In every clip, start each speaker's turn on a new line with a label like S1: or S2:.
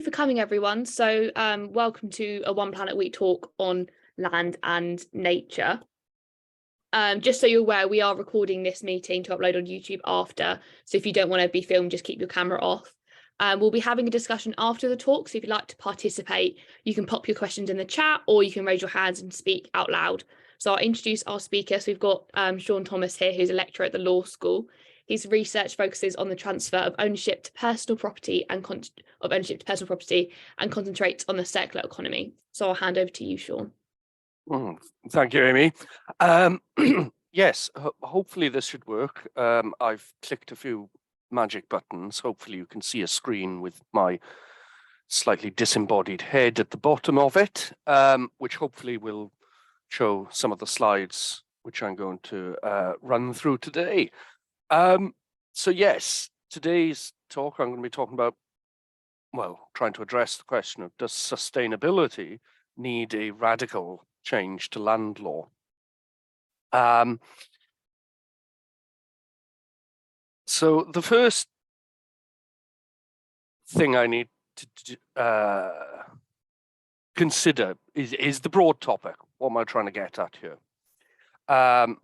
S1: For coming, everyone. So welcome to a One Planet Week talk on land and nature. Just so you're aware, we are recording this meeting to upload on YouTube after, so if you don't want to be filmed, just keep your camera off. We'll be having a discussion after the talk, so if you'd like to participate, you can pop your questions in the chat or you can raise your hands and speak out loud. So I'll introduce our speaker. So we've got Sean Thomas here, who's a lecturer at the law school. His research focuses on the transfer of ownership to personal property and concentrates on the circular economy. So I'll hand over to you, Sean.
S2: Thank you, Amy. Yes, hopefully this should work. I've clicked a few magic buttons. Hopefully you can see a screen with my slightly disembodied head at the bottom of it, which hopefully will show some of the slides which I'm going to run through today. So yes, today's talk I'm going to be talking about, well, trying to address the question of, does sustainability need a radical change to land law? So the first thing I need to consider is the broad topic. What am I trying to get at here? On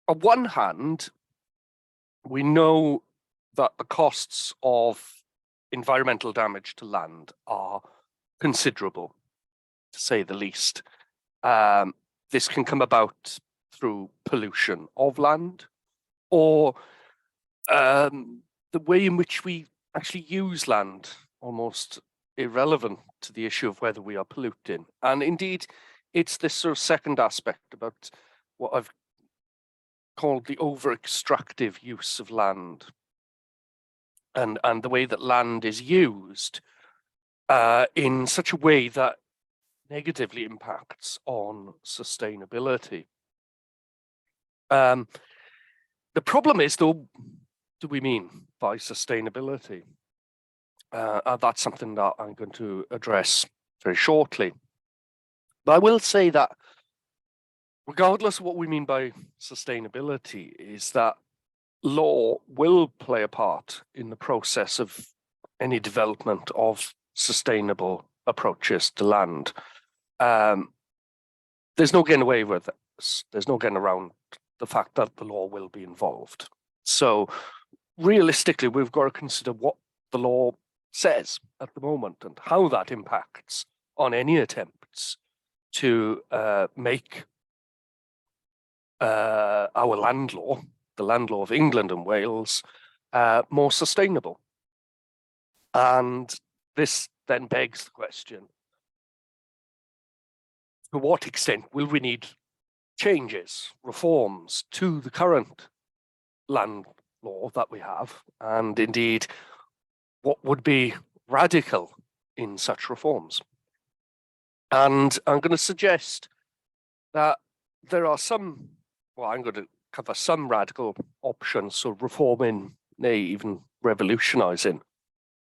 S2: one hand, we know that the costs of environmental damage to land are considerable, to say the least. This can come about through pollution of land, or the way in which we actually use land, almost irrelevant to the issue of whether we are polluting. And indeed, it's this sort of second aspect about what I've called the over-extractive use of land, and the way that land is used in such a way that negatively impacts on sustainability. The problem is, though, what do we mean by sustainability? That's something that I'm going to address very shortly. But I will say that regardless of what we mean by sustainability, is that law will play a part in the process of any development of sustainable approaches to land. There's no getting away with this. There's no getting around the fact that the law will be involved. So realistically, we've got to consider what the law says at the moment and how that impacts on any attempts to make our land law, the land law of England and Wales, more sustainable. And this then begs the question, to what extent will we need changes, reforms to the current land law that we have? And indeed, what would be radical in such reforms? And I'm going to suggest that there are some, well, I'm going to cover some radical options, so reforming, nay, even revolutionising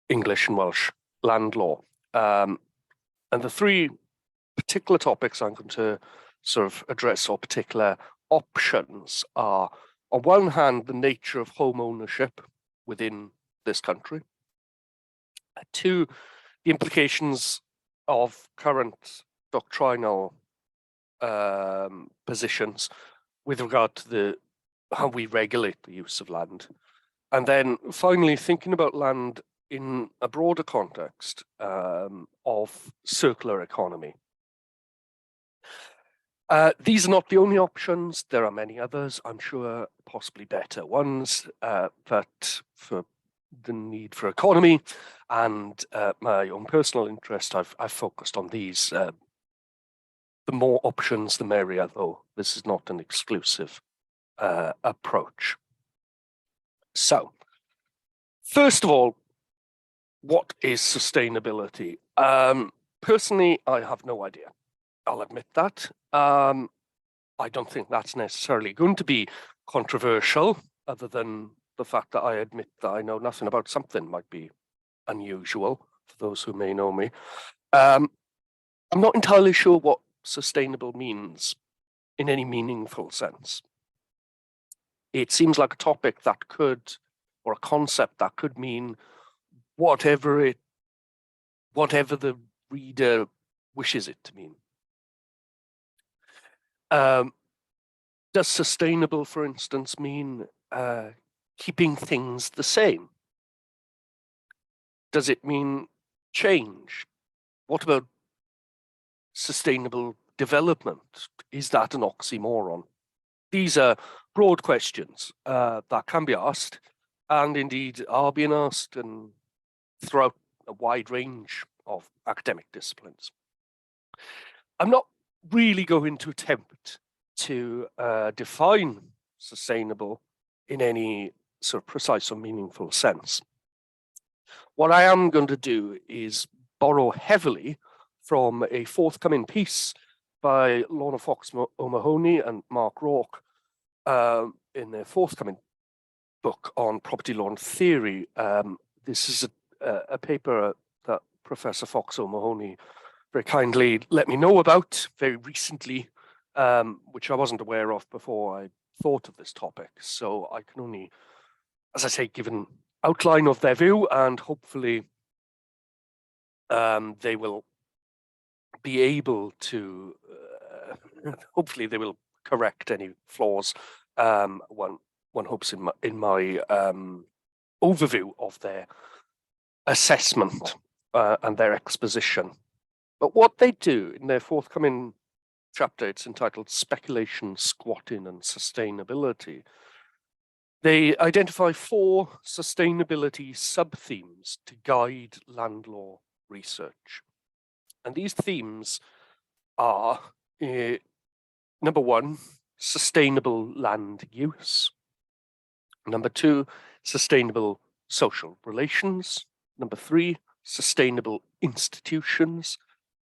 S2: English and Welsh land law. And the three particular topics I'm going to sort of address, or particular options, are, on one hand, the nature of home ownership within this country. Two, the implications of current doctrinal positions with regard to how we regulate the use of land. And then finally, thinking about land in a broader context of circular economy. These are not the only options. There are many others, I'm sure, possibly better ones, but for the need for economy and my own personal interest, I've focused on these. The more options, the merrier, though this is not an exclusive approach. So, first of all, what is sustainability? Personally, I have no idea. I'll admit that. I don't think that's necessarily going to be controversial, other than the fact that I admit that I know nothing about something might be unusual for those who may know me. I'm not entirely sure what sustainable means in any meaningful sense. It seems like a topic that could, or a concept that could mean whatever it whatever the reader wishes it to mean. Does sustainable, for instance, mean keeping things the same? Does it mean change? What about sustainable development? Is that an oxymoron? These are broad questions that can be asked, and indeed are being asked and throughout a wide range of academic disciplines. I'm not really going to attempt to define sustainable in any sort of precise or meaningful sense. What I am going to do is borrow heavily from a forthcoming piece by Lorna Fox O'Mahony and Mark Rourke in their forthcoming book on property law and theory. This is a paper that Professor Fox O'Mahony very kindly let me know about very recently, which I wasn't aware of before I thought of this topic. So I can only, as I say, give an outline of their view, and hopefully they will be able to, hopefully they will correct any flaws, one hopes in my overview of their assessment and their exposition. But what they do in their forthcoming chapter, it's entitled Speculation, Squatting and Sustainability. They identify 4 sustainability sub-themes to guide land law research. And these themes are, number 1, sustainable land use. Number 2, sustainable social relations. Number 3, sustainable institutions.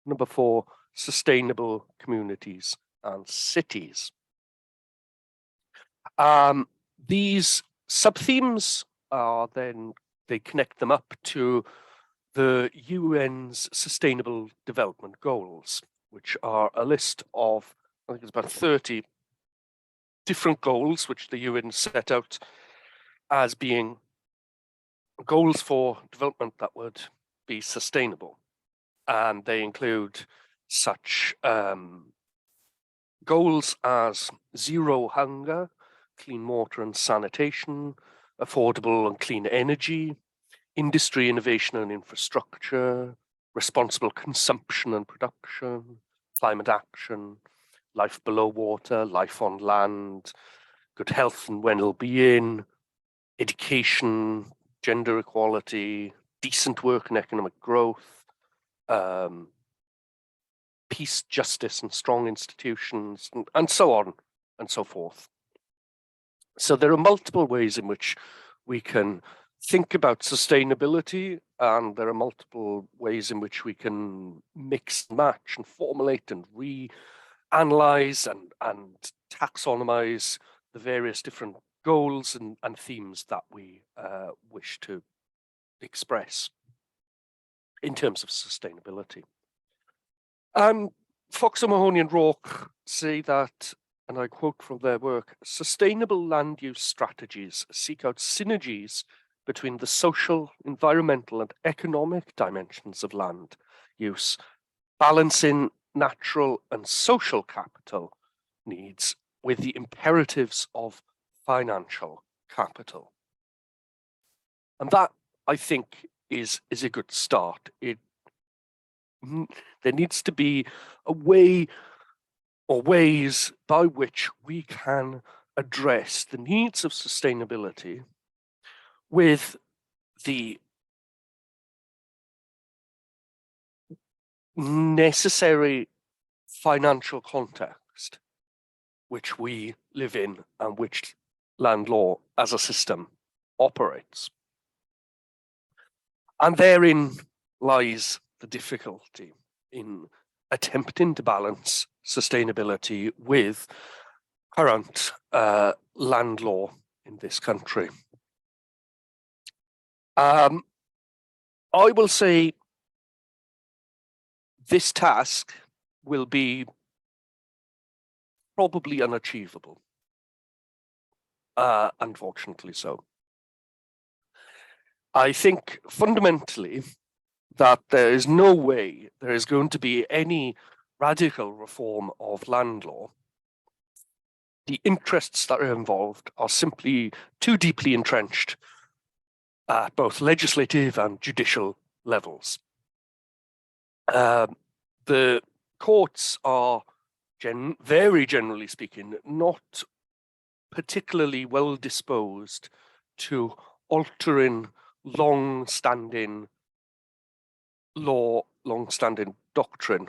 S2: Number 4, sustainable communities and cities. These sub-themes are then, they connect them up to the UN's Sustainable Development Goals, which are a list of, I think it's about 30 different goals which the UN set out as being goals for development that would be sustainable. And they include such goals as zero hunger, clean water and sanitation, affordable and clean energy, industry, innovation and infrastructure, responsible consumption and production, climate action, life below water, life on land, good health and well-being, education, gender equality, decent work and economic growth, peace, justice and strong institutions, and so on and so forth. So there are multiple ways in which we can think about sustainability, and there are multiple ways in which we can mix and match and formulate and reanalyze and taxonomize the various different goals and themes that we wish to express in terms of sustainability. Fox O'Mahony and Rourke say that, and I quote from their work, sustainable land use strategies seek out synergies between the social, environmental and economic dimensions of land use, balancing natural and social capital needs with the imperatives of financial capital. And that, I think, is a good start. There needs to be a way or ways by which we can address the needs of sustainability with the necessary financial context which we live in and which land law as a system operates. And therein lies the difficulty in attempting to balance sustainability with current land law in this country. I will say this task will be probably unachievable, unfortunately so. I think fundamentally that there is no way there is going to be any radical reform of land law. The interests that are involved are simply too deeply entrenched at both legislative and judicial levels. The courts are, very generally speaking, not particularly well disposed to altering long-standing law, long-standing doctrine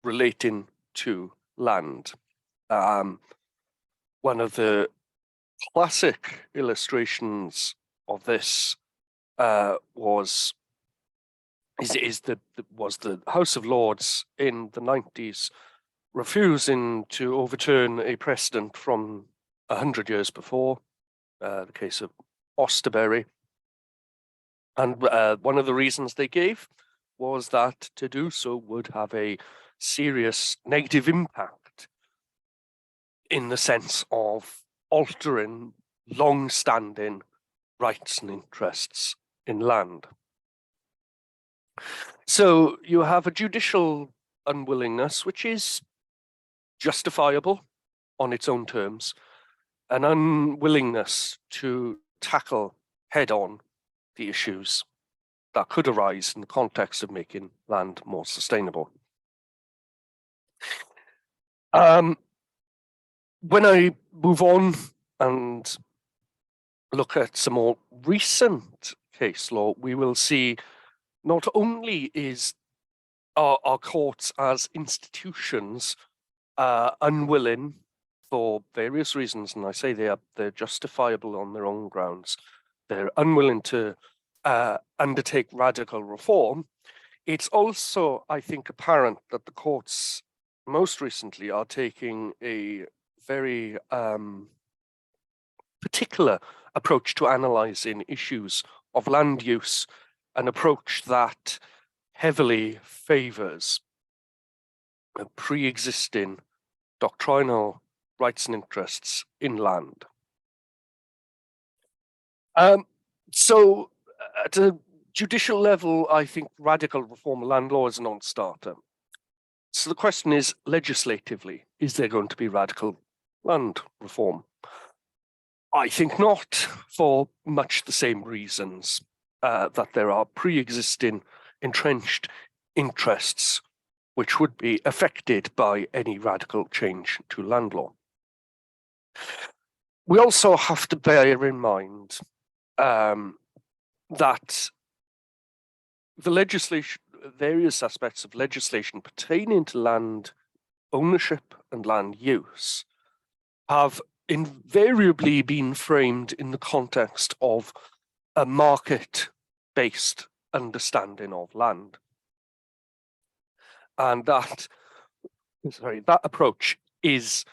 S2: relating to land. One of the classic illustrations of this was the House of Lords in the 90s refusing to overturn a precedent from 100 years before, the case of Osterbury. And one of the reasons they gave was that to do so would have a serious negative impact in the sense of altering long-standing rights and interests in land. So you have a judicial unwillingness, which is justifiable on its own terms, an unwillingness to tackle head-on the issues that could arise in the context of making land more sustainable. When I move on and look at some more recent case law, we will see not only is our courts as institutions unwilling for various reasons, and I say they're justifiable on their own grounds, they're unwilling to undertake radical reform. It's also, I think, apparent that the courts most recently are taking a very particular approach to analysing issues of land use, an approach that heavily favours pre-existing doctrinal rights and interests in land. So at a judicial level, I think radical reform of land law is a non-starter. So the question is, legislatively, is there going to be radical land reform? I think not, for much the same reasons that there are pre-existing entrenched interests which would be affected by any radical change to land law. We also have to bear in mind that the legislation, various aspects of legislation pertaining to land ownership and land use have invariably been framed in the context of a market-based understanding of land. And that approach is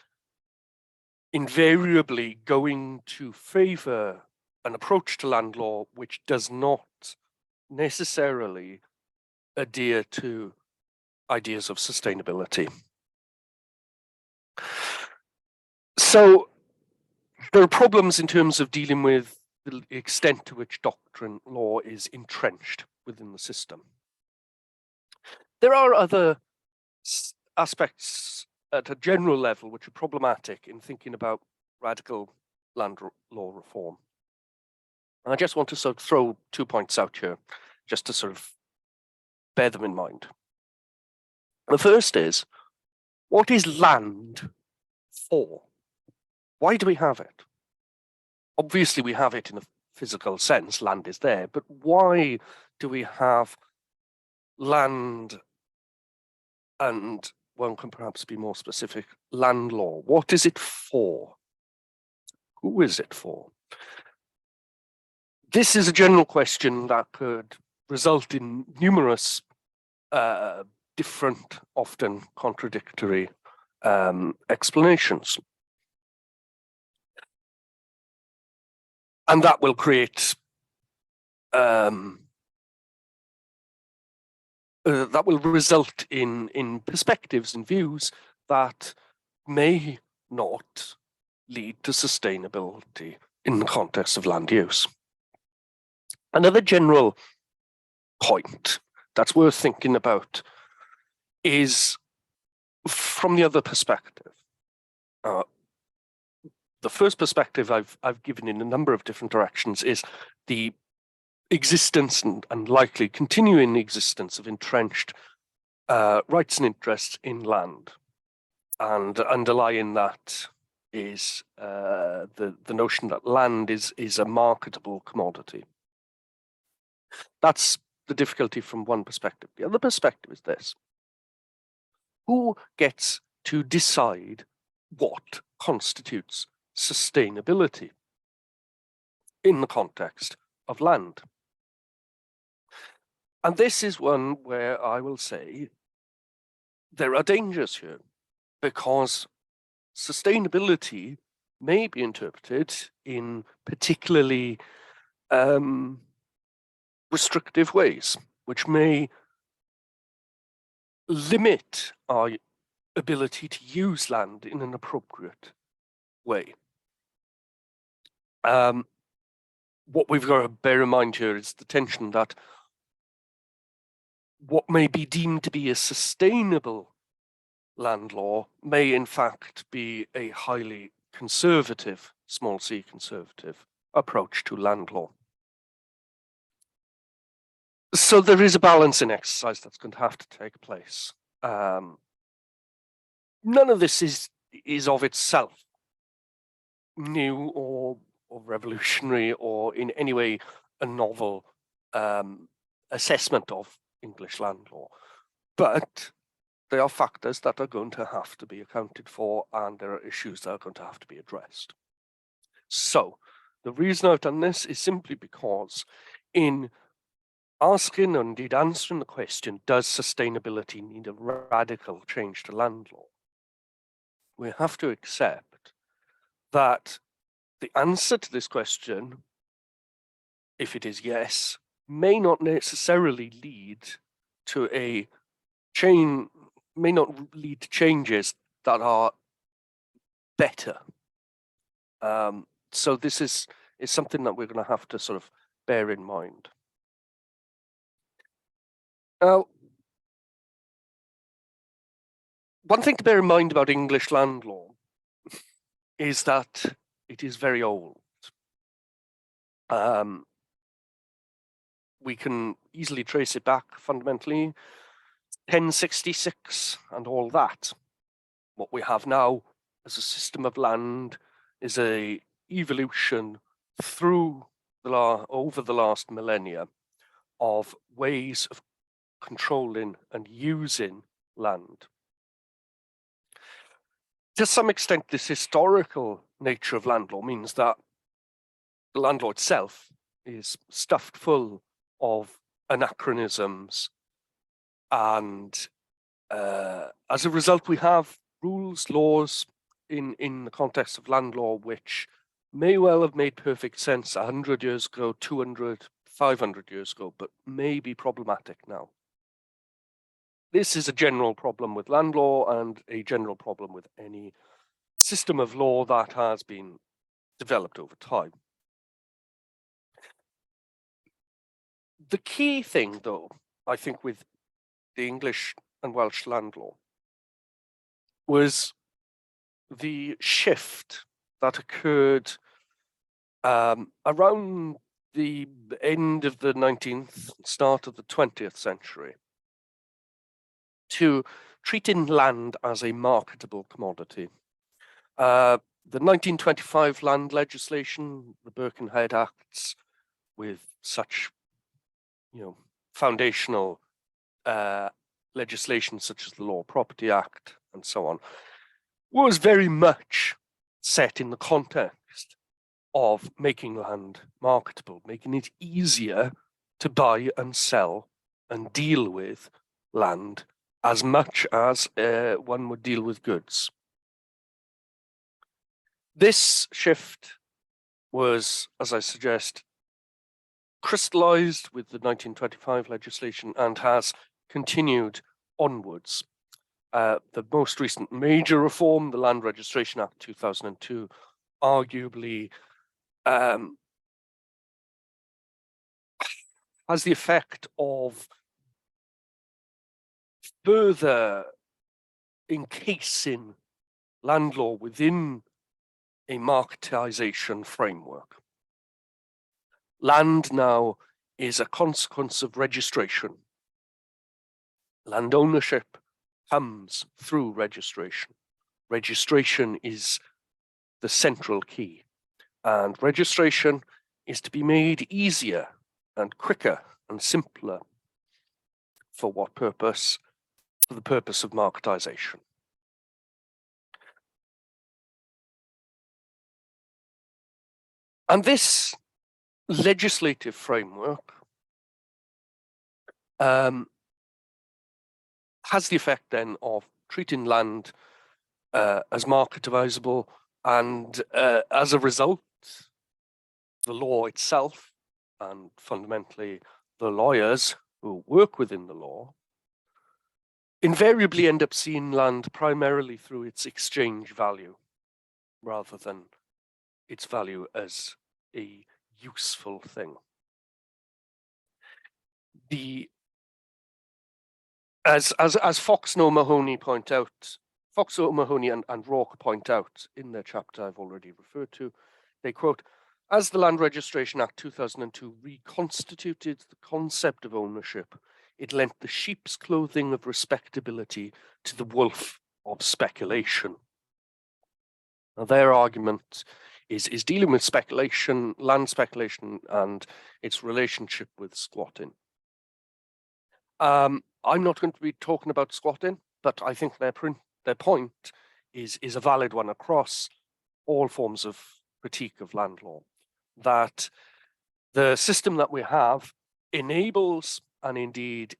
S2: invariably going to favour an approach to land law which does not necessarily adhere to ideas of sustainability. So there are problems in terms of dealing with the extent to which doctrine law is entrenched within the system. There are other aspects at a general level which are problematic in thinking about radical land law reform. And I just want to sort of throw 2 points out here, just to sort of bear them in mind. The first is, what is land for? Why do we have it? Obviously, we have it in a physical sense, land is there, but why do we have land? And one can perhaps be more specific, land law. What is it for? Who is it for? This is a general question that could result in numerous different, often contradictory explanations. And that will create that will result in perspectives and views that may not lead to sustainability in the context of land use. Another general point that's worth thinking about is from the other perspective. The first perspective I've given in a number of different directions is the existence and likely continuing existence of entrenched rights and interests in land. And underlying that is the notion that land is a marketable commodity. That's the difficulty from one perspective. The other perspective is this: who gets to decide what constitutes sustainability in the context of land? And this is one where I will say there are dangers here, because sustainability may be interpreted in particularly restrictive ways, which may limit our ability to use land in an appropriate way. What we've got to bear in mind here is the tension that what may be deemed to be a sustainable land law may in fact be a highly conservative, small c conservative, approach to land law. So there is a balancing exercise that's going to have to take place. None of this is of itself new or revolutionary or in any way a novel assessment of English land law, but there are factors that are going to have to be accounted for, and there are issues that are going to have to be addressed. So the reason I've done this is simply because in asking and indeed answering the question, does sustainability need a radical change to land law? We have to accept that the answer to this question, if it is yes, may not necessarily lead to a change, may not lead to changes that are better. So this is something that we're going to have to sort of bear in mind. Now, one thing to bear in mind about English land law is that it is very old. We can easily trace it back fundamentally 1066 and all that. What we have now as a system of land is a evolution through over the last millennia of ways of controlling and using land. To some extent, this historical nature of land law means that the land law itself is stuffed full of anachronisms, and as a result, we have rules, laws in the context of land law which may well have made perfect sense 100 years ago, 200, 500 years ago, but may be problematic now. This is a general problem with land law and a general problem with any system of law that has been developed over time. The key thing, though, I think, with the English and Welsh land law was the shift that occurred around the end of the 19th, start of the 20th century, to treating land as a marketable commodity. The 1925 land legislation, the Birkenhead Acts, with such, foundational legislation such as the Law Property Act and so on, was very much set in the context of making land marketable, making it easier to buy and sell and deal with land as much as one would deal with goods. This shift was, as I suggest, crystallized with the 1925 legislation and has continued onwards. The most recent major reform, the Land Registration Act 2002, arguably has the effect of further encasing land law within a marketization framework. Land now is a consequence of registration. Land ownership comes through registration. Registration is the central key, and registration is to be made easier and quicker and simpler. For what purpose? For the purpose of marketization. And this legislative framework has the effect then of treating land as marketizable, and as a result, the law itself, and fundamentally the lawyers who work within the law, invariably end up seeing land primarily through its exchange value, rather than its value as a useful thing. As Fox and O'Mahony point out, Fox, O'Mahony and Rourke point out in their chapter I've already referred to, they quote, "As the Land Registration Act 2002 reconstituted the concept of ownership, it lent the sheep's clothing of respectability to the wolf of speculation." Now, their argument is dealing with speculation, land speculation, and its relationship with squatting. I'm not going to be talking about squatting, but I think their point is a valid one across all forms of critique of land law, that the system that we have enables and indeed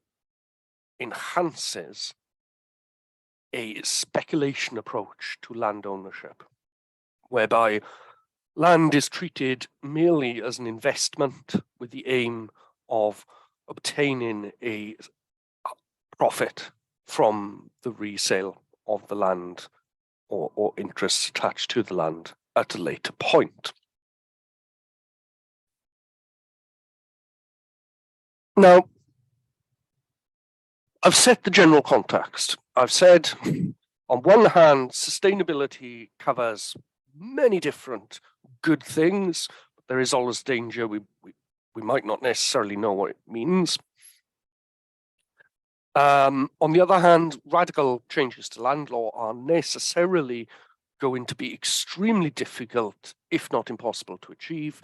S2: enhances a speculation approach to land ownership, whereby land is treated merely as an investment with the aim of obtaining a profit from the resale of the land or interests attached to the land at a later point. Now, I've set the general context. I've said, on one hand, sustainability covers many different good things, but there is always danger we might not necessarily know what it means. On the other hand, radical changes to land law are necessarily going to be extremely difficult, if not impossible, to achieve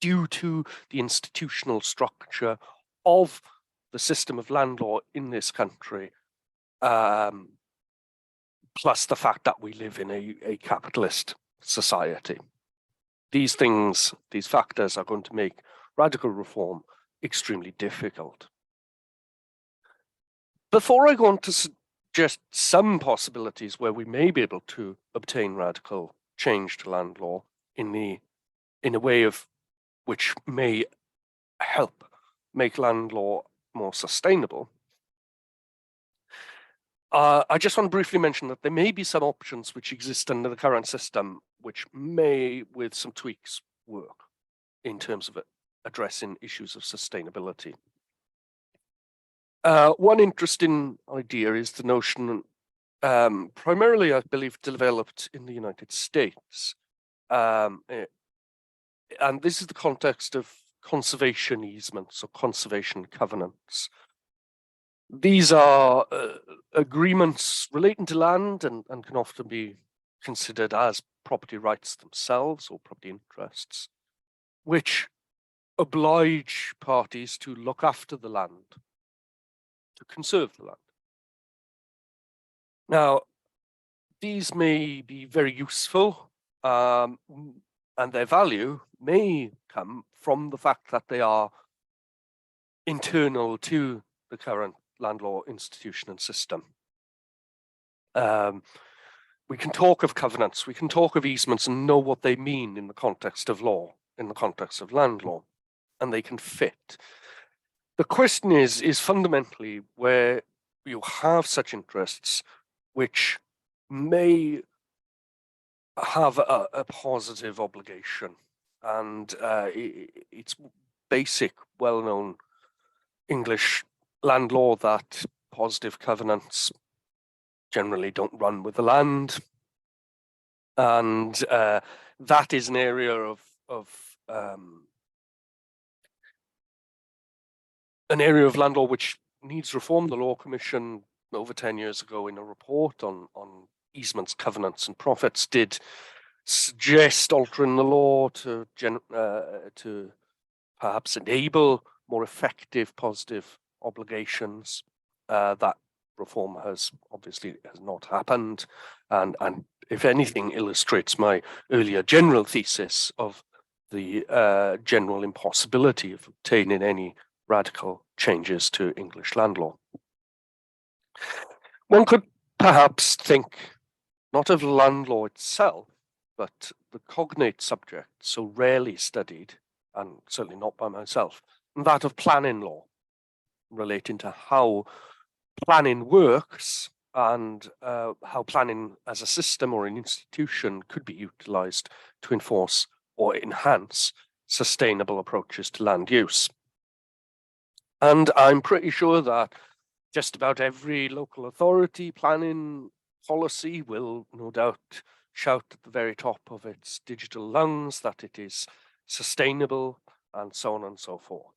S2: due to the institutional structure of the system of land law in this country, plus the fact that we live in a capitalist society. These factors are going to make radical reform extremely difficult. Before I go on to suggest some possibilities where we may be able to obtain radical change to land law in a way of which may help make land law more sustainable, I just want to briefly mention that there may be some options which exist under the current system which may, with some tweaks, work in terms of addressing issues of sustainability. One interesting idea is the notion, primarily, I believe, developed in the United States. And this is the context of conservation easements or conservation covenants. These are agreements relating to land and can often be considered as property rights themselves or property interests, which oblige parties to look after the land, to conserve the land. Now, these may be very useful, and their value may come from the fact that they are internal to the current land law institution and system. We can talk of covenants, we can talk of easements and know what they mean in the context of law, in the context of land law, and they can fit. The question is fundamentally where you have such interests which may have a positive obligation, and it's basic, well-known English land law that positive covenants generally don't run with the land. And that is an area of land law which needs reform. The Law Commission over 10 years ago, in a report on easements, covenants and profits, did suggest altering the law to perhaps enable more effective positive obligations. That reform has not happened, and if anything illustrates my earlier general thesis of the general impossibility of obtaining any radical changes to English land law. One could perhaps think not of land law itself, but the cognate subject so rarely studied, and certainly not by myself, that of planning law, relating to how planning works and how planning as a system or an institution could be utilized to enforce or enhance sustainable approaches to land use. And I'm pretty sure that just about every local authority planning policy will no doubt shout at the very top of its digital lungs that it is sustainable, and so on and so forth.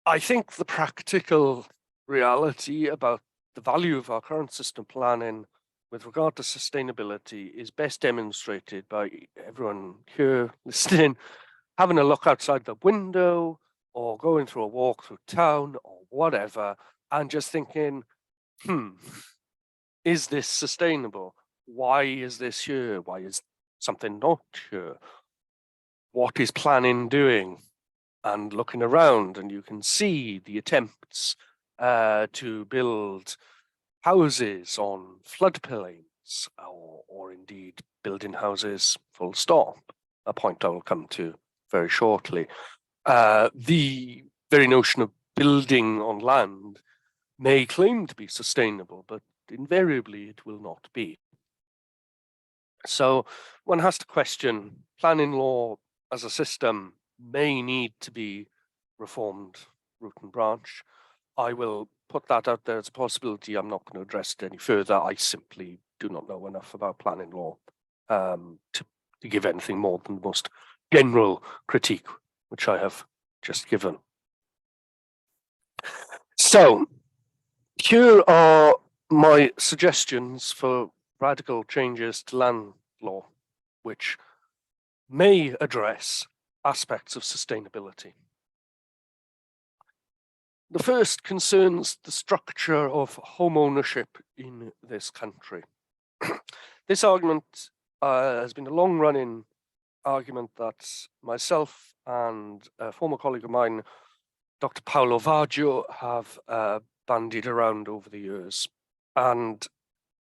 S2: I think the practical reality about the value of our current system planning with regard to sustainability is best demonstrated by everyone here listening having a look outside the window or going through a walk through town or whatever, and just thinking, is this sustainable? Why is this here? Why is something not here? What is planning doing? And looking around, and you can see the attempts to build houses on floodplains, or indeed building houses full stop, a point I will come to very shortly. The very notion of building on land may claim to be sustainable, but invariably it will not be. So one has to question planning law as a system may need to be reformed root and branch. I will put that out there as a possibility. I'm not going to address it any further. I simply do not know enough about planning law to give anything more than the most general critique, which I have just given. So here are my suggestions for radical changes to land law, which may address aspects of sustainability. The first concerns the structure of home ownership in this country. This argument has been a long-running argument that myself and a former colleague of mine, Dr. Paolo Vaggio, have bandied around over the years. And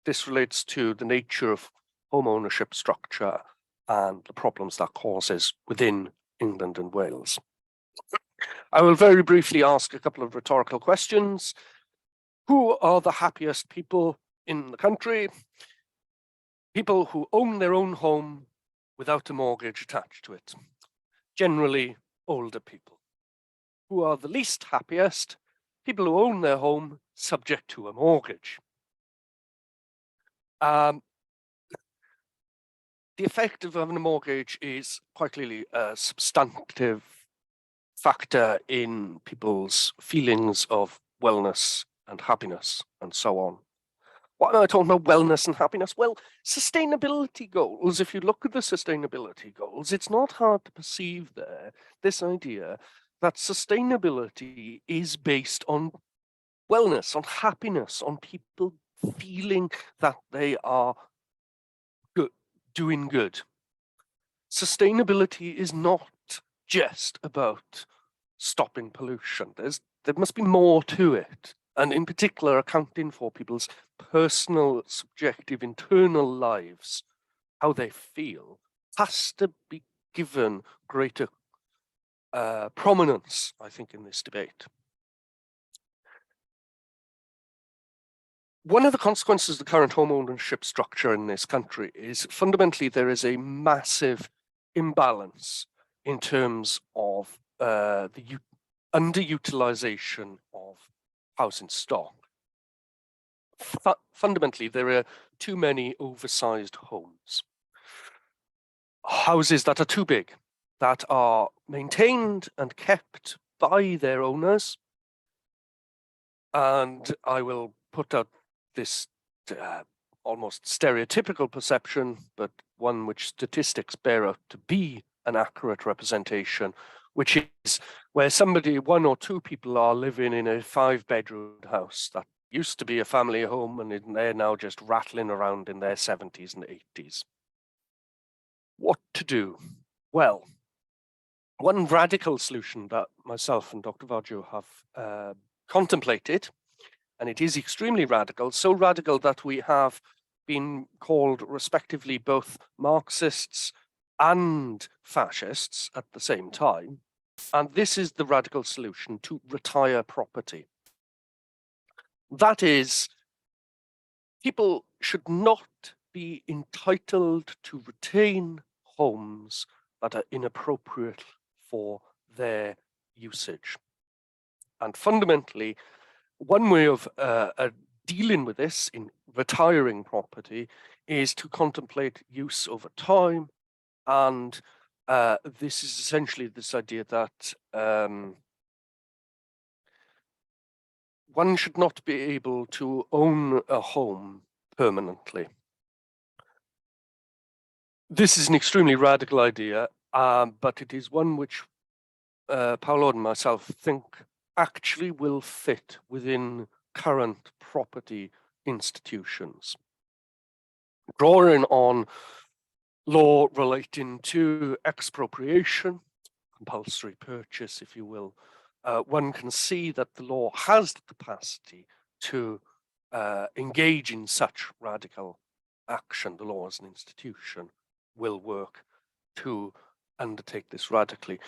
S2: this relates to the nature of home ownership structure and the problems that causes within England and Wales. I will very briefly ask a couple of rhetorical questions. Who are the happiest people in the country? People who own their own home without a mortgage attached to it. Generally, older people. Who are the least happiest? People who own their home subject to a mortgage. The effect of having a mortgage is quite clearly a substantive factor in people's feelings of wellness and happiness and so on. Why am I talking about wellness and happiness? Well, sustainability goals, if you look at the sustainability goals, it's not hard to perceive there this idea that sustainability is based on wellness, on happiness, on people feeling that they are good, doing good. Sustainability is not just about stopping pollution. There must be more to it, and in particular accounting for people's personal, subjective, internal lives, how they feel, has to be given greater prominence, I think, in this debate. One of the consequences of the current home ownership structure in this country is fundamentally there is a massive imbalance in terms of the underutilization of housing stock. Fundamentally, there are too many oversized homes. Houses that are too big, that are maintained and kept by their owners. And I will put out this almost stereotypical perception, but one which statistics bear out to be an accurate representation, which is where one or two people are living in a 5-bedroom house that used to be a family home, and they're now just rattling around in their 70s and 80s. What to do? Well, one radical solution that myself and Dr. Varjo have contemplated, and it is extremely radical, so radical that we have been called respectively both Marxists and fascists at the same time. And this is the radical solution to retire property. That is, people should not be entitled to retain homes that are inappropriate for their usage. And fundamentally, one way of dealing with this in retiring property is to contemplate use over time. And this is essentially this idea that one should not be able to own a home permanently. This is an extremely radical idea, but it is one which Paolo and myself think actually will fit within current property institutions. Drawing on law relating to expropriation, compulsory purchase, if you will, one can see that the law has the capacity to engage in such radical action. The law as an institution will work to undertake this radically.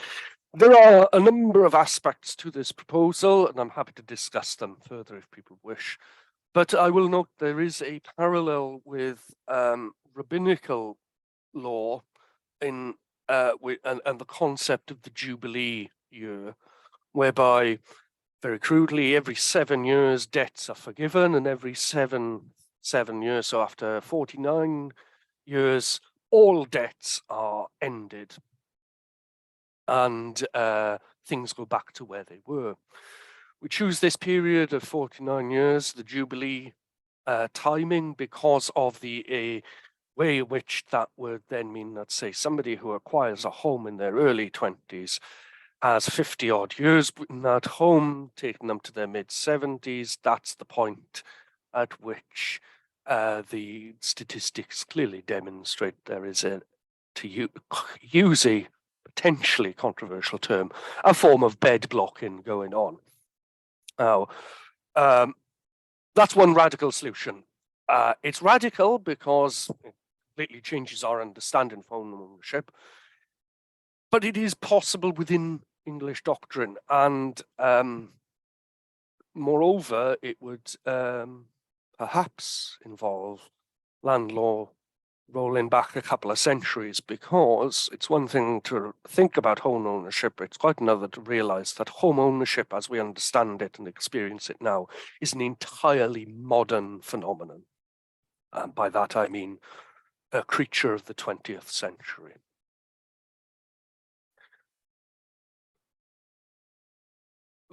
S2: There are a number of aspects to this proposal, and I'm happy to discuss them further if people wish. But I will note there is a parallel with rabbinical law and the concept of the Jubilee year, whereby, very crudely, every 7 years debts are forgiven, and every seven years, so after 49 years, all debts are ended. And things go back to where they were. We choose this period of 49 years, the Jubilee timing, because of the way in which that would then mean that, say, somebody who acquires a home in their early 20s has 50-odd years in that home, taking them to their mid-70s. That's the point at which the statistics clearly demonstrate there is to use a potentially controversial term, a form of bed blocking going on. Now, that's one radical solution. It's radical because it completely changes our understanding of home ownership, but it is possible within English doctrine, and moreover, it would perhaps involve land law rolling back a couple of centuries, because it's one thing to think about home ownership, it's quite another to realize that home ownership as we understand it and experience it now is an entirely modern phenomenon. And by that I mean a creature of the 20th century.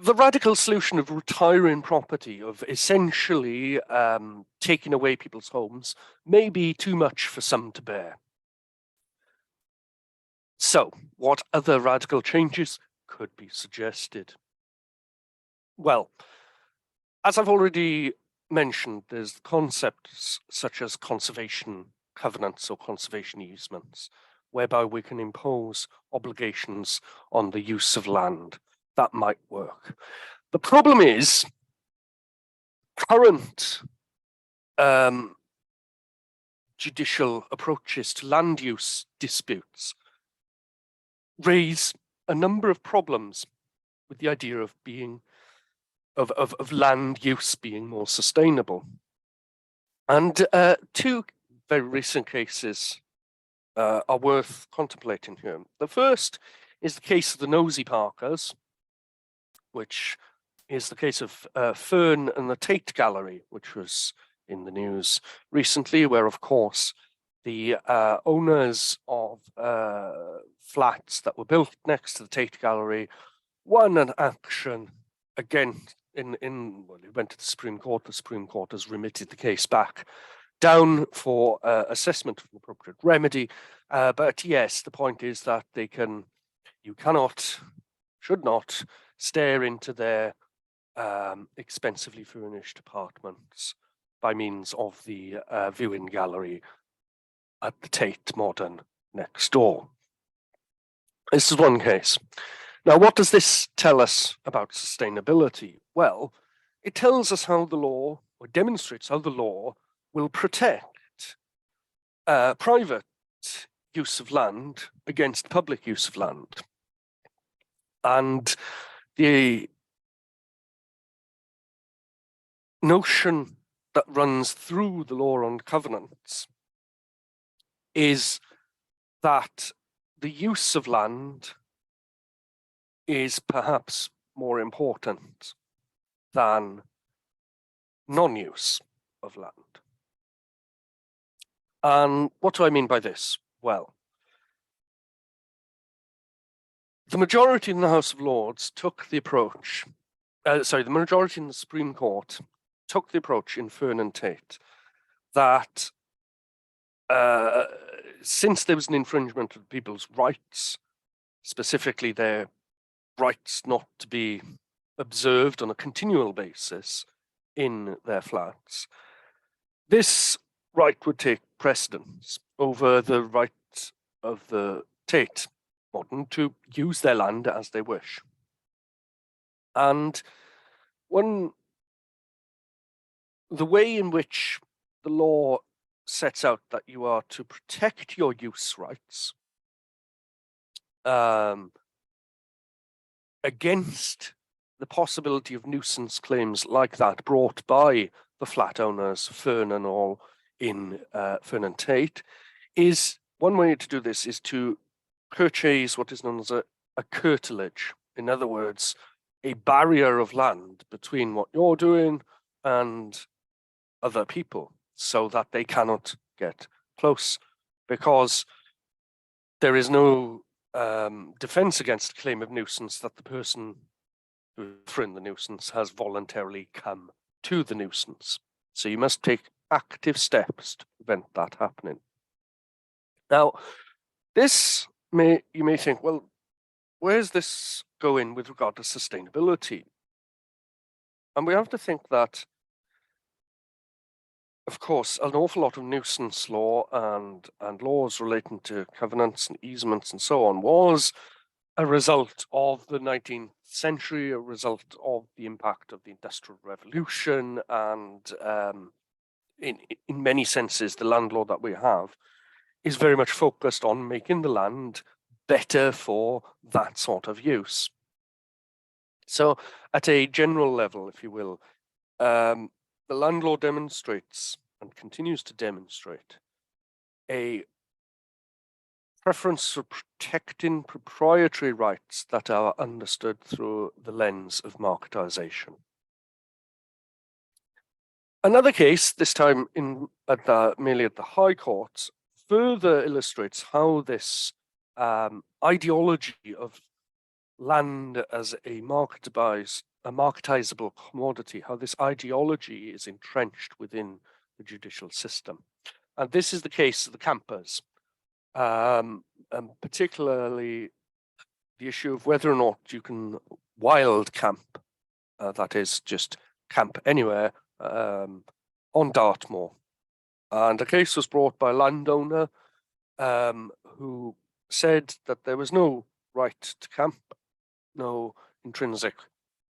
S2: The radical solution of retiring property, of essentially taking away people's homes, may be too much for some to bear. So, what other radical changes could be suggested? Well, as I've already mentioned, there's concepts such as conservation covenants or conservation easements, whereby we can impose obligations on the use of land. That might work. The problem is current judicial approaches to land use disputes raise a number of problems with the idea of land use being more sustainable. And two very recent cases are worth contemplating here. The first is the case of the Nosy Parkers, which is the case of Fern and the Tate Gallery, which was in the news recently, where, of course, the owners of flats that were built next to the Tate Gallery won an action again well, it went to the Supreme Court. The Supreme Court has remitted the case back down for assessment of an appropriate remedy. But yes, the point is that you cannot, should not stare into their expensively furnished apartments by means of the viewing gallery at the Tate Modern next door. This is one case. Now, what does this tell us about sustainability? Well, it tells us how the law, or demonstrates how the law, will protect private use of land against public use of land. And the notion that runs through the law on covenants is that the use of land is perhaps more important than non-use of land. And what do I mean by this? Well, the majority in the House of Lords took the approach, the majority in the Supreme Court took the approach in Fern and Tate that since there was an infringement of people's rights, specifically their rights not to be observed on a continual basis in their flats, this right would take precedence over the right of the Tate Modern to use their land as they wish. And the way in which the law sets out that you are to protect your use rights against the possibility of nuisance claims like that brought by the flat owners, Fern and all, in Fern and Tate, is one way to do this is to purchase what is known as a curtilage. In other words, a barrier of land between what you're doing and other people so that they cannot get close, because there is no defense against a claim of nuisance that the person who's offering the nuisance has voluntarily come to the nuisance. So you must take active steps to prevent that happening. Now, you may think, well, where's this going with regard to sustainability? And we have to think that, of course, an awful lot of nuisance law and laws relating to covenants and easements and so on was a result of the 19th century, a result of the impact of the Industrial Revolution, and in many senses, the land law that we have is very much focused on making the land better for that sort of use. So at a general level, if you will, the land law demonstrates and continues to demonstrate a preference for protecting proprietary rights that are understood through the lens of marketization. Another case, this time merely at the High Court, further illustrates how this ideology of land as a marketizable commodity, how this ideology is entrenched within the judicial system. And this is the case of the campers, and particularly the issue of whether or not you can wild camp, that is, just camp anywhere, on Dartmoor. And a case was brought by a landowner who said that there was no right to camp, no intrinsic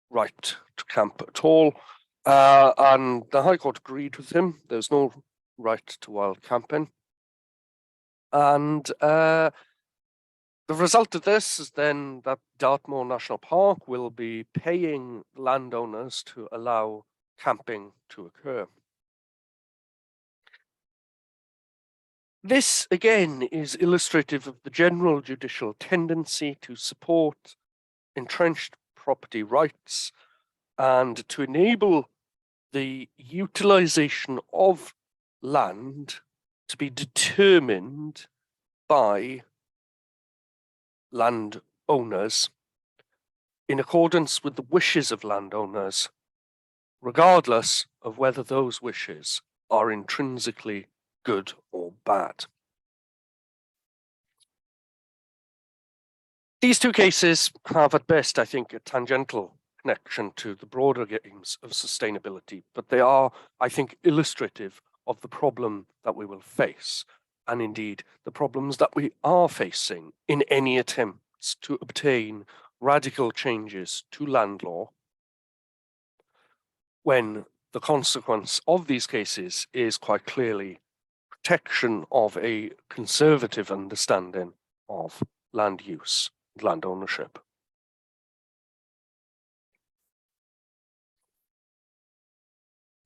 S2: right to camp at all. And the High Court agreed with him. There's no right to wild camping. And the result of this is then that Dartmoor National Park will be paying landowners to allow camping to occur. This, again, is illustrative of the general judicial tendency to support entrenched property rights and to enable the utilization of land to be determined by landowners in accordance with the wishes of landowners, regardless of whether those wishes are intrinsically good or bad. These two cases have at best, I think, a tangential connection to the broader aims of sustainability, but they are, I think, illustrative of the problem that we will face, and indeed the problems that we are facing in any attempts to obtain radical changes to land law, when the consequence of these cases is quite clearly protection of a conservative understanding of land use and land ownership.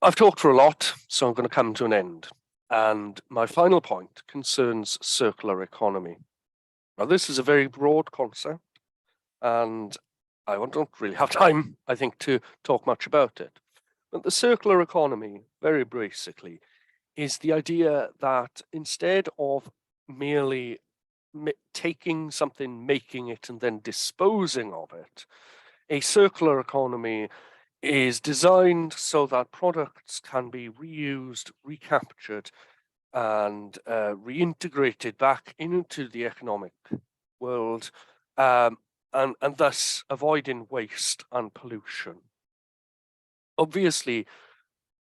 S2: I've talked for a lot, so I'm going to come to an end. And my final point concerns circular economy. Now, this is a very broad concept, and I don't really have time, I think, to talk much about it. But the circular economy, very basically, is the idea that instead of merely taking something, making it, and then disposing of it, a circular economy is designed so that products can be reused, recaptured, and reintegrated back into the economic world, and thus avoiding waste and pollution. Obviously,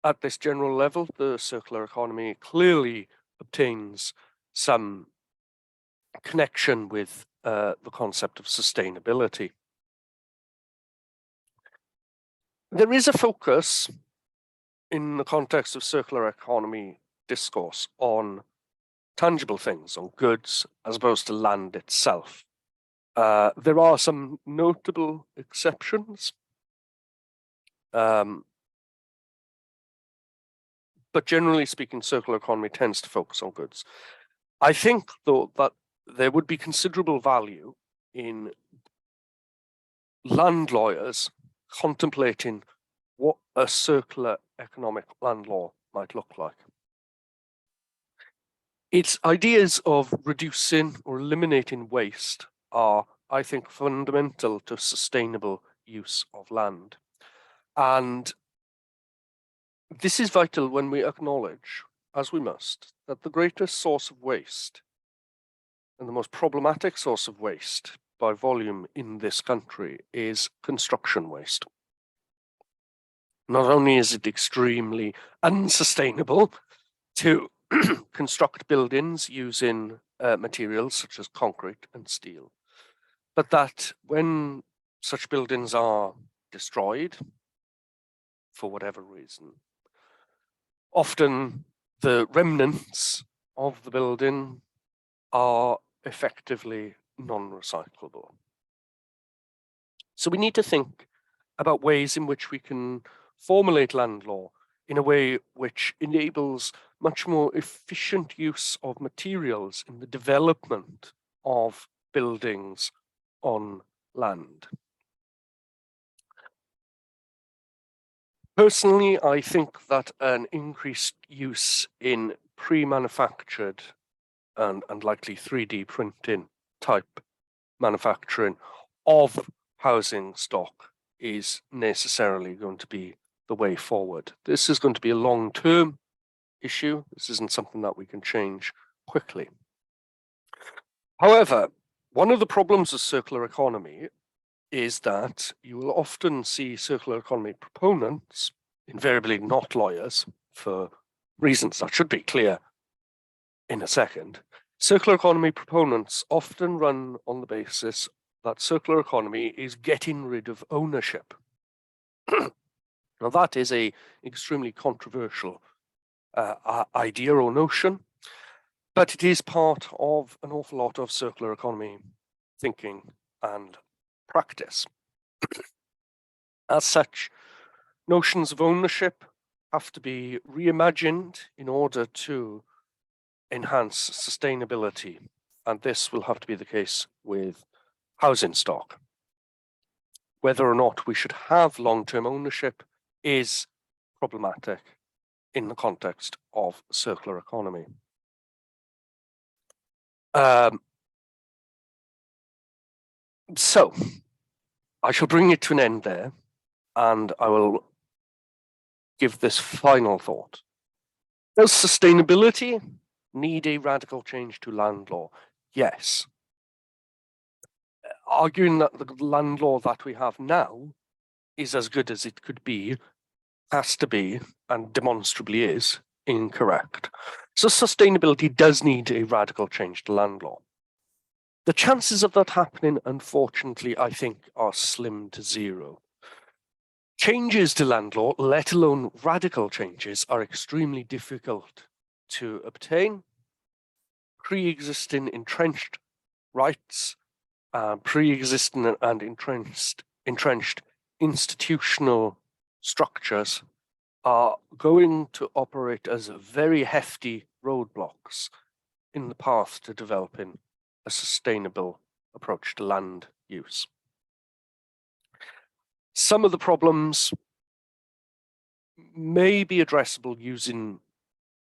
S2: at this general level, the circular economy clearly obtains some connection with the concept of sustainability. There is a focus in the context of circular economy discourse on tangible things, on goods, as opposed to land itself. There are some notable exceptions, but generally speaking, circular economy tends to focus on goods. I think, though, that there would be considerable value in land lawyers contemplating what a circular economic land law might look like. Its ideas of reducing or eliminating waste are, I think, fundamental to sustainable use of land. And this is vital when we acknowledge, as we must, that the greatest source of waste and the most problematic source of waste by volume in this country is construction waste. Not only is it extremely unsustainable to construct buildings using materials such as concrete and steel, but that when such buildings are destroyed for whatever reason, often the remnants of the building are effectively non-recyclable. So we need to think about ways in which we can formulate land law in a way which enables much more efficient use of materials in the development of buildings on land. Personally, I think that an increased use in pre-manufactured and likely 3D printing type manufacturing of housing stock is necessarily going to be the way forward. This is going to be a long-term issue. This isn't something that we can change quickly. However, one of the problems of circular economy is that you will often see circular economy proponents, invariably not lawyers, for reasons that should be clear in a second. Circular economy proponents often run on the basis that circular economy is getting rid of ownership. Now, that is an extremely controversial idea or notion, but it is part of an awful lot of circular economy thinking and practice. As such, notions of ownership have to be reimagined in order to enhance sustainability, and this will have to be the case with housing stock. whether or not we should have long-term ownership is problematic in the context of circular economy. So I shall bring it to an end there, and I will give this final thought. Does sustainability need a radical change to land law? Yes. Arguing that the land law that we have now is as good as it could be, has to be, and demonstrably is, incorrect. So sustainability does need a radical change to land law. The chances of that happening, unfortunately, I think, are slim to zero. Changes to land law, let alone radical changes, are extremely difficult to obtain. Pre-existing entrenched rights, pre-existing and entrenched institutional structures are going to operate as very hefty roadblocks in the path to developing a sustainable approach to land use. Some of the problems may be addressable using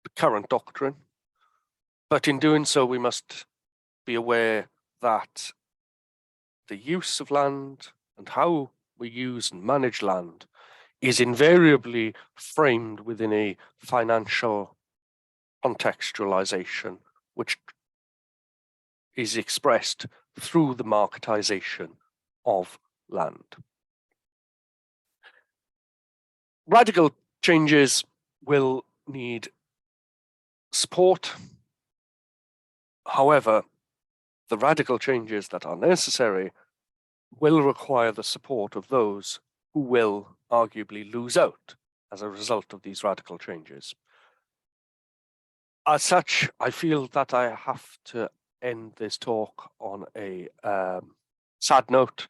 S2: the current doctrine, but in doing so, we must be aware that the use of land and how we use and manage land is invariably framed within a financial contextualization, which is expressed through the marketization of land. Radical changes will need support. However, the radical changes that are necessary will require the support of those who will arguably lose out as a result of these radical changes. As such, I feel that I have to end this talk on a sad note,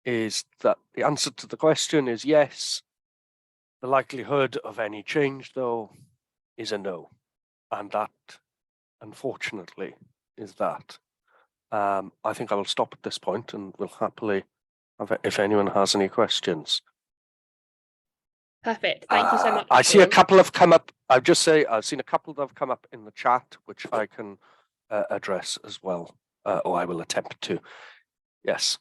S2: is that the answer to the question is yes. The likelihood of any change, though, is a no. And that, unfortunately, is that. I think I will stop at this point and will happily have it if anyone has any questions.
S1: Perfect. Thank you so much.
S2: I see a couple have come up. I've seen a couple that have come up in the chat, which I can address as well, or I will attempt to. Yes.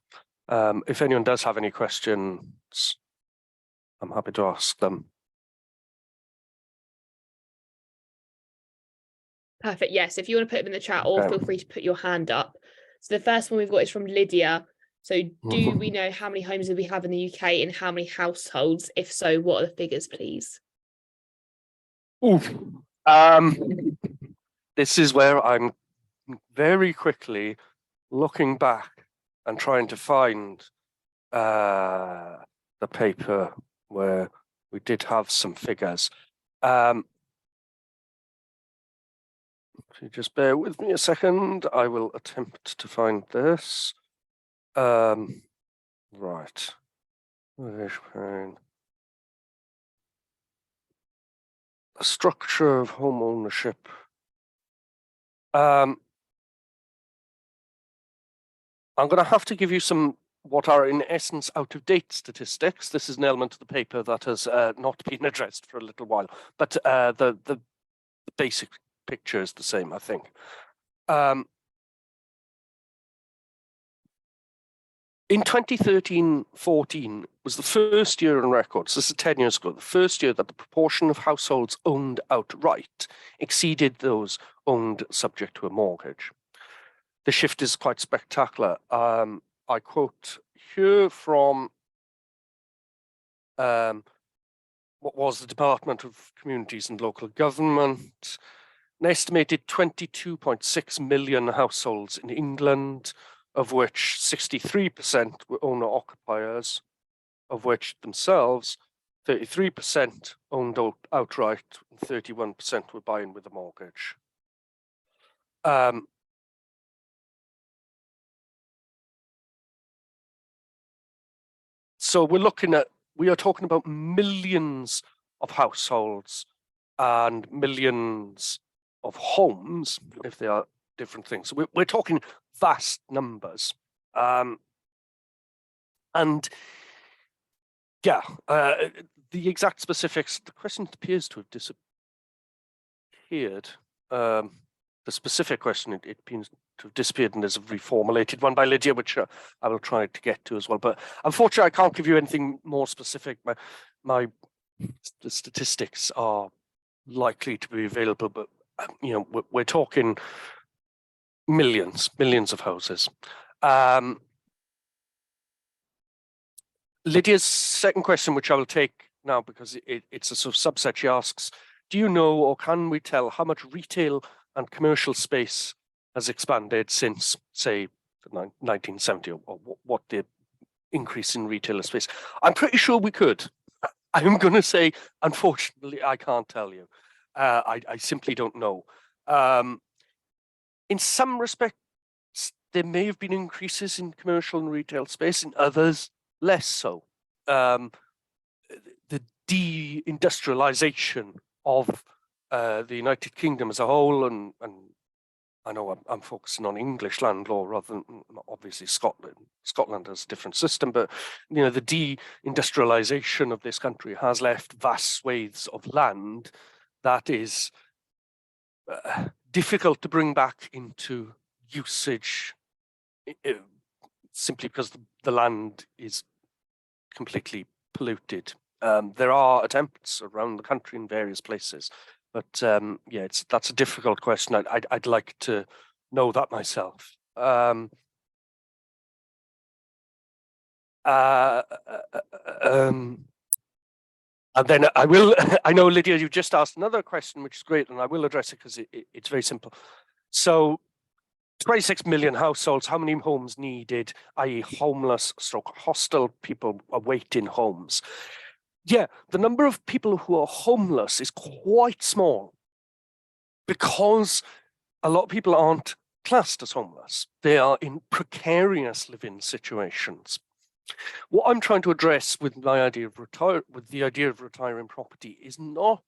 S2: If anyone does have any questions, I'm happy to ask them.
S1: Perfect. Yes. If you want to put them in the chat, or feel free to put your hand up. So the first one we've got is from Lydia. So do we know how many homes do we have in the UK and how many households? If so, what are the figures, please?
S2: This is where I'm very quickly looking back and trying to find the paper where we did have some figures. If you just bear with me a second, I will attempt to find this. Right. The structure of home ownership. I'm going to have to give you some what are in essence out-of-date statistics. This is an element of the paper that has not been addressed for a little while, but the basic picture is the same, I think. In 2013-14 was the first year on record, so this is 10 years ago, the first year that the proportion of households owned outright exceeded those owned subject to a mortgage. The shift is quite spectacular. I quote here from what was the Department of Communities and Local Government, an estimated 22.6 million households in England, of which 63% were owner-occupiers, of which themselves 33% owned outright, and 31% were buying with a mortgage. So we are talking about millions of households and millions of homes, if they are different things. So we're talking vast numbers. And Yeah, the exact specifics, the question appears to have disappeared. The specific question, it appears to have disappeared, and there's a reformulated one by Lydia, which I will try to get to as well. But unfortunately, I can't give you anything more specific. The statistics are likely to be available, but we're talking millions of houses. Lydia's second question, which I will take now because it's a sort of subset, she asks, do you know or can we tell how much retail and commercial space has expanded since, say, 1970, or what the increase in retailer space? I'm pretty sure we could. I'm going to say, unfortunately, I can't tell you. I simply don't know. In some respects, there may have been increases in commercial and retail space, in others, less so. The deindustrialization of the United Kingdom as a whole, and I know I'm focusing on English land law rather than obviously Scotland. Scotland has a different system, but the deindustrialization of this country has left vast swathes of land that is difficult to bring back into usage simply because the land is completely polluted. There are attempts around the country in various places, but yeah, that's a difficult question. I'd like to know that myself. And then I will. I know, Lydia, you just asked another question, which is great, and I will address it because it's very simple. So, 26 million households, how many homes needed, i.e. homeless / hostel people awaiting homes? Yeah, the number of people who are homeless is quite small because a lot of people aren't classed as homeless. They are in precarious living situations. What I'm trying to address with the idea of retiring property is not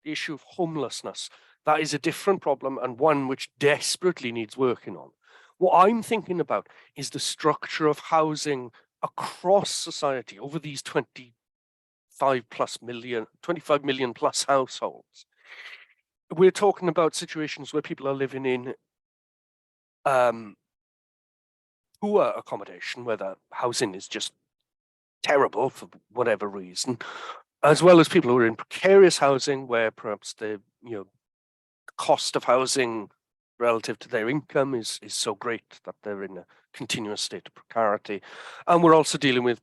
S2: the issue of homelessness. That is a different problem and one which desperately needs working on. What I'm thinking about is the structure of housing across society over these 25 million plus households. We're talking about situations where people are living in poor accommodation, where the housing is just terrible for whatever reason, as well as people who are in precarious housing, where perhaps the cost of housing relative to their income is so great that they're in a continuous state of precarity. And we're also dealing with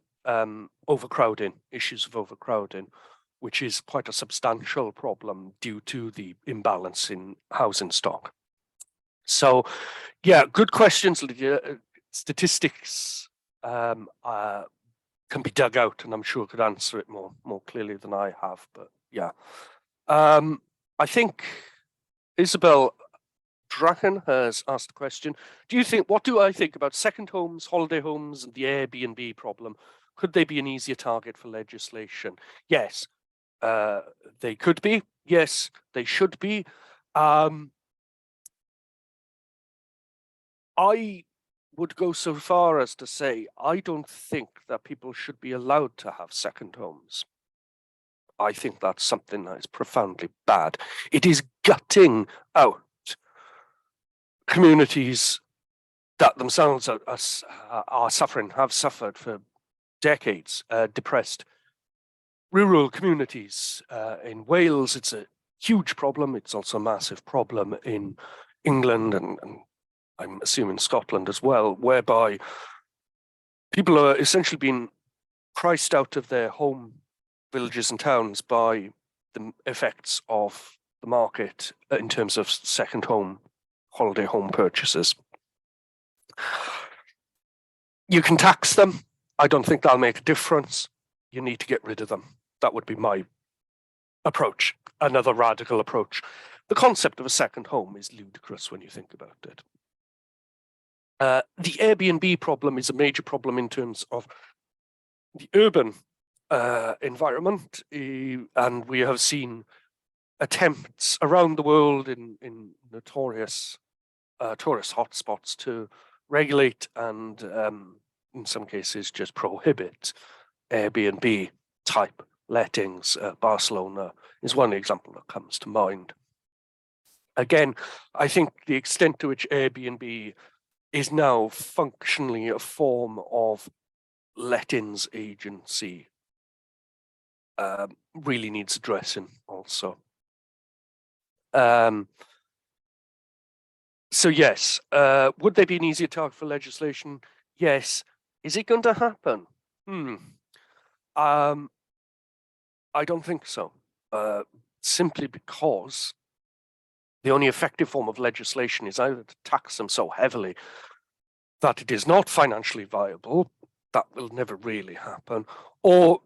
S2: overcrowding, issues of overcrowding, which is quite a substantial problem due to the imbalance in housing stock. So, yeah, good questions, Lydia. Statistics can be dug out, and I'm sure could answer it more clearly than I have. But yeah, I think Isabel Draken has asked a question. What do I think about second homes, holiday homes, and the Airbnb problem? Could they be an easier target for legislation? Yes, they could be. Yes, they should be. I would go so far as to say I don't think that people should be allowed to have second homes. I think that's something that is profoundly bad. It is gutting out communities that themselves are suffering, have suffered for decades, depressed rural communities. In Wales, it's a huge problem. It's also a massive problem in England and I'm assuming Scotland as well, whereby people are essentially being priced out of their home villages and towns by the effects of the market in terms of second home, holiday home purchases. You can tax them. I don't think that'll make a difference. You need to get rid of them. That would be my approach, another radical approach. The concept of a second home is ludicrous when you think about it. The Airbnb problem is a major problem in terms of the urban environment, and we have seen attempts around the world in notorious tourist hotspots to regulate and in some cases just prohibit Airbnb type lettings. Barcelona is one example that comes to mind. Again, I think the extent to which Airbnb is now functionally a form of lettings agency really needs addressing also. So yes, would there be an easier target for legislation? Yes. Is it going to happen? I don't think so. Simply because the only effective form of legislation is either to tax them so heavily that it is not financially viable, that will never really happen, or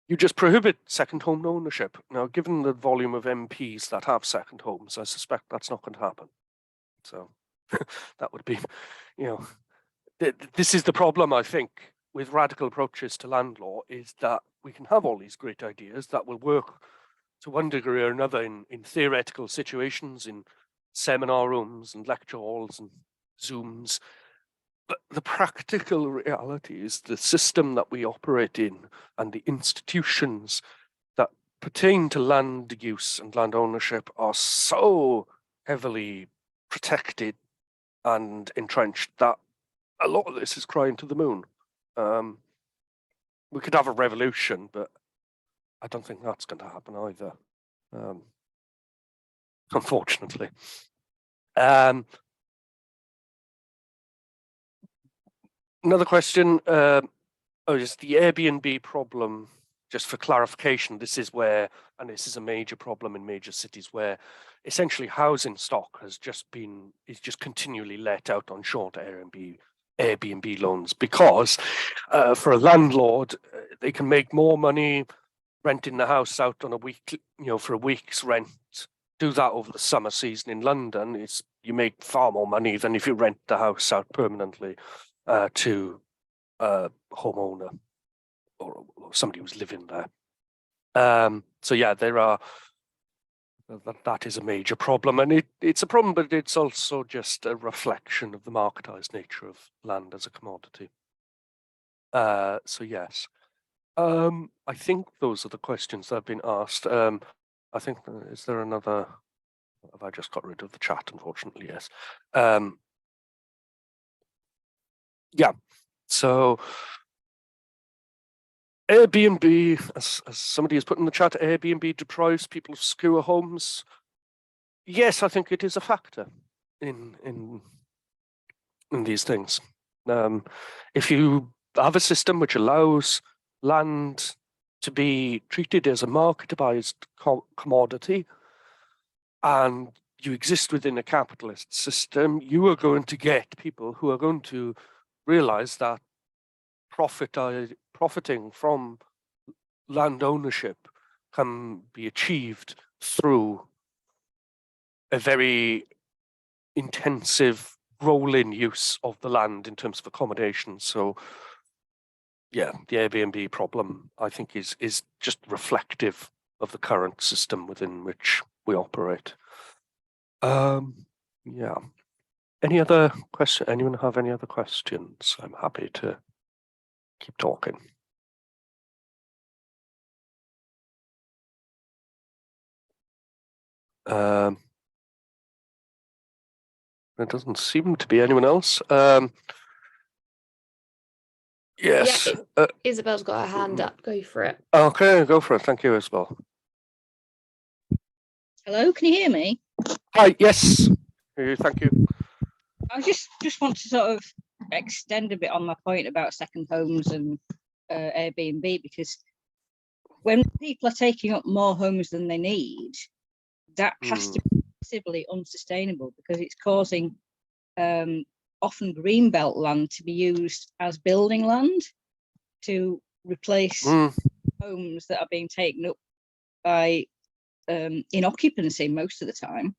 S2: you just prohibit second home ownership. Now, given the volume of MPs that have second homes, I suspect that's not going to happen. So that would be, this is the problem, I think, with radical approaches to land law, is that we can have all these great ideas that will work to one degree or another in theoretical situations, in seminar rooms and lecture halls and Zooms. But the practical reality is the system that we operate in and the institutions that pertain to land use and land ownership are so heavily protected and entrenched that a lot of this is crying to the moon. We could have a revolution, but I don't think that's going to happen either, unfortunately. Another question, just the Airbnb problem, just for clarification, this is where, and this is a major problem in major cities, where essentially housing stock is just continually let out on short Airbnb loans, because for a landlord, they can make more money renting the house out on a week, for a week's rent. Do that over the summer season in London, you make far more money than if you rent the house out permanently to a homeowner or somebody who's living there. So yeah, that is a major problem, and it's a problem, but it's also just a reflection of the marketized nature of land as a commodity. So yes, I think those are the questions that have been asked. I think, is there another? Have I just got rid of the chat? Unfortunately, yes. Yeah. So Airbnb, as somebody has put in the chat, Airbnb deprives people of secure homes. Yes, I think it is a factor in these things. If you have a system which allows land to be treated as a marketized commodity, and you exist within a capitalist system, you are going to get people who are going to realize that profiting from land ownership can be achieved through a very intensive roll-in use of the land in terms of accommodation. So yeah, the Airbnb problem, I think, is just reflective of the current system within which we operate. Yeah. Any other question? Anyone have any other questions? I'm happy to keep talking. There doesn't seem to be anyone else. Yes.
S1: Yeah, Isabel's got her hand up. Go for it.
S2: Okay, go for it. Thank you, Isabel.
S3: Hello, can you hear me?
S2: Hi, yes. Thank you.
S3: I just want to sort of extend a bit on my point about second homes and Airbnb, because when people are taking up more homes than they need, that has to be massively unsustainable, because it's causing often greenbelt land to be used as building land to replace homes that are being taken up by in occupancy most of the time.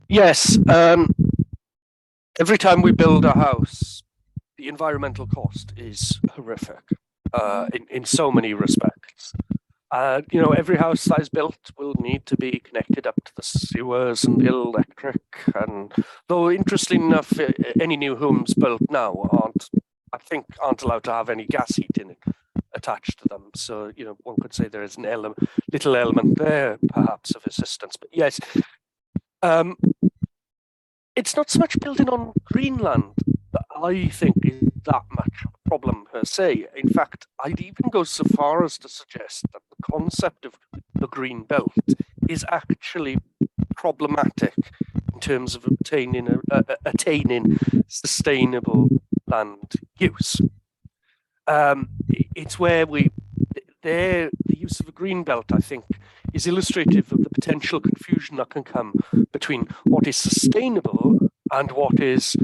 S2: Yes. Every time we build a house, the environmental cost is horrific in so many respects. Every house that is built will need to be connected up to the sewers and the electric. And though, interestingly enough, any new homes built now aren't I think, aren't allowed to have any gas heating attached to them. So, you know, one could say there is an little element there, perhaps, of assistance. But yes, it's not so much building on Greenland that I think is that much of a problem per se. In fact, I'd even go so far as to suggest that the concept of the green belt is actually problematic in terms of attaining sustainable land use. It's where the use of a green belt, I think, is illustrative of the potential confusion that can come between what is sustainable and what is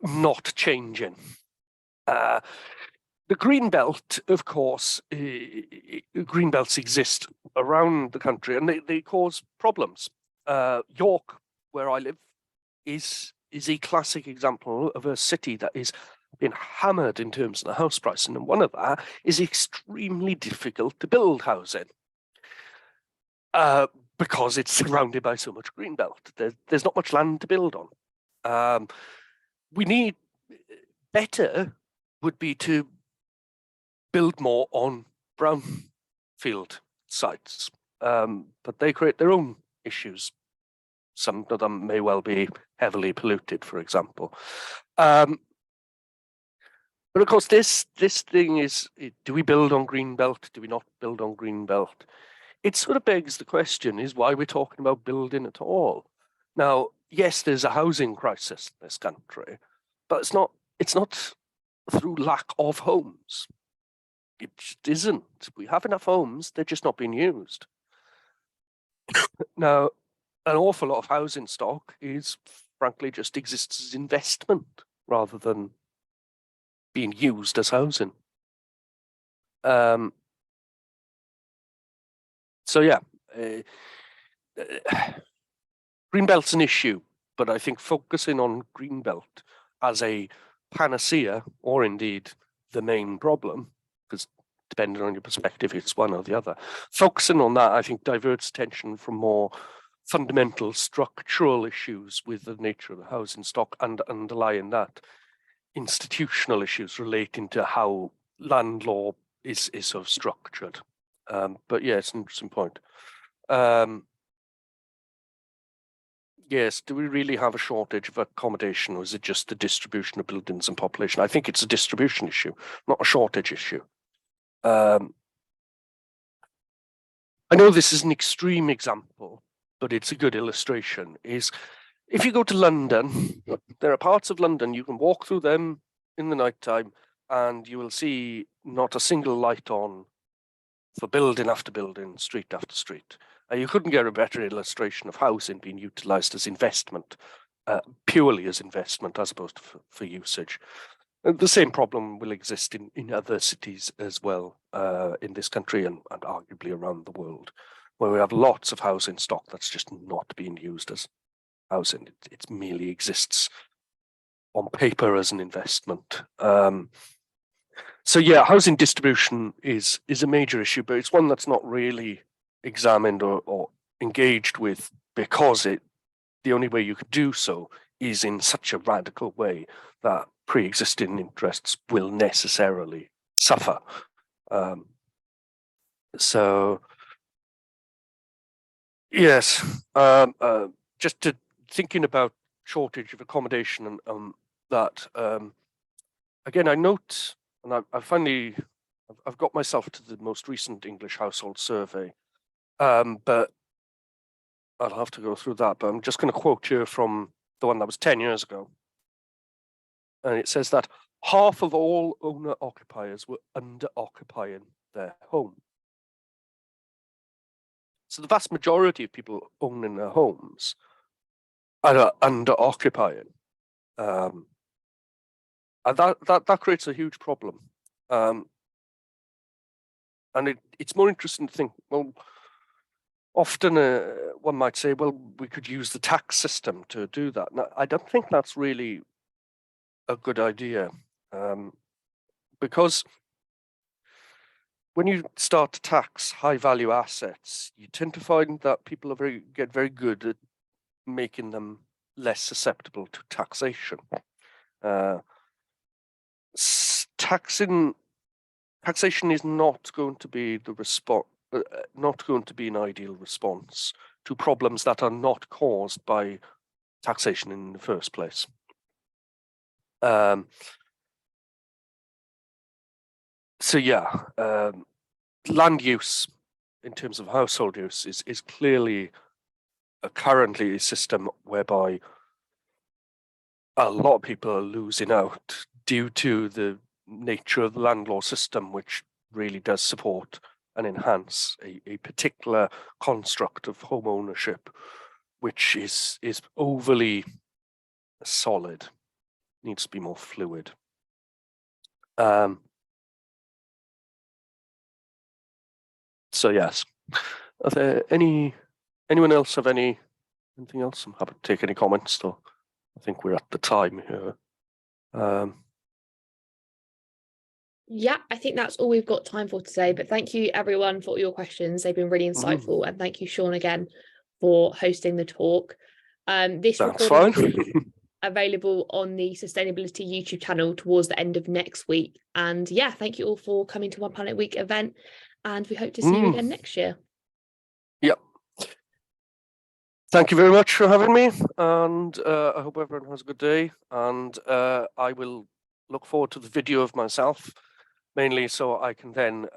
S2: not changing. The green belt, of course, green belts exist around the country, and they cause problems. York, where I live, is a classic example of a city that is been hammered in terms of the house pricing, and one of that is extremely difficult to build housing because it's surrounded by so much green belt. There's not much land to build on. We need better would be to build more on brownfield sites, but they create their own issues. Some of them may well be heavily polluted, for example. But of course, this thing is, do we build on greenbelt? Do we not build on greenbelt? It sort of begs the question, is why we're talking about building at all. Now, yes, there's a housing crisis in this country, but it's not through lack of homes. It just isn't. We have enough homes, they're just not being used. Now, an awful lot of housing stock is, frankly, just exists as investment rather than being used as housing. So yeah, greenbelt's an issue, but I think focusing on greenbelt as a panacea, or indeed the main problem, because depending on your perspective, it's one or the other. Focusing on that, I think, diverts attention from more fundamental structural issues with the nature of the housing stock, and underlying that, institutional issues relating to how land law is sort of structured. But yeah, it's an interesting point. Yes, do we really have a shortage of accommodation, or is it just the distribution of buildings and population? I think it's a distribution issue, not a shortage issue. I know this is an extreme example, but it's a good illustration. Is if you go to London, there are parts of London, you can walk through them in the nighttime and you will see not a single light on for building after building, street after street. You couldn't get a better illustration of housing being utilised as investment, purely as investment as opposed to for usage. The same problem will exist in other cities as well, in this country and arguably around the world, where we have lots of housing stock that's just not being used as housing. It merely exists on paper as an investment. So yeah, housing distribution is a major issue, but it's one that's not really examined or engaged with, because the only way you could do so is in such a radical way that pre-existing interests will necessarily suffer. So yes, just to thinking about shortage of accommodation and that, again, I note, and I've got myself to the most recent English household survey, but I'll have to go through that, but I'm just going to quote here from the one that was 10 years ago. And it says that half of all owner-occupiers were under-occupying their home. So the vast majority of people owning their homes are under-occupying. And that creates a huge problem. And it's more interesting to think, well, often one might say, well, we could use the tax system to do that. Now, I don't think that's really a good idea, because when you start to tax high value assets, you tend to find that people get very good at making them less susceptible to taxation. Taxation is not going to be the not going to be an ideal response to problems that are not caused by taxation in the first place. So yeah, land use in terms of household use is clearly currently a system whereby a lot of people are losing out due to the nature of the land law system, which really does support and enhance a particular construct of home ownership, which is overly solid, needs to be more fluid. So yes, are there anyone else have anything else? I'm happy to take any comments. So I think we're at the time here.
S1: Yeah, I think that's all we've got time for today. But thank you everyone for all your questions. They've been really insightful, and thank you, Sean, again for hosting the talk. This recording will be available on the Sustainability YouTube channel towards the end of next week. And yeah, thank you all for coming to One Planet Week event, and we hope to see you again next year.
S2: Yep. Thank you very much for having me, and I hope everyone has a good day. And I will look forward to the video of myself, mainly so I can then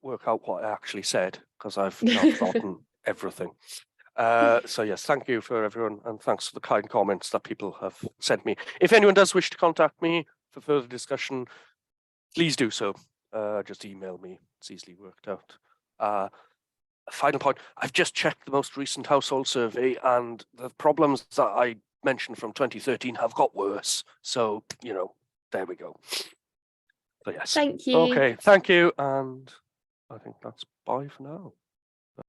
S2: work out what I actually said, because I've now forgotten everything. So yes, thank you for everyone, and thanks for the kind comments that people have sent me. If anyone does wish to contact me for further discussion, please do so. Just email me, it's easily worked out. Final point, I've just checked the most recent household survey, and the problems that I mentioned from 2013 have got worse. So, you know, there we go. So yes.
S1: Thank you.
S2: Okay, thank you, and I think that's bye for now.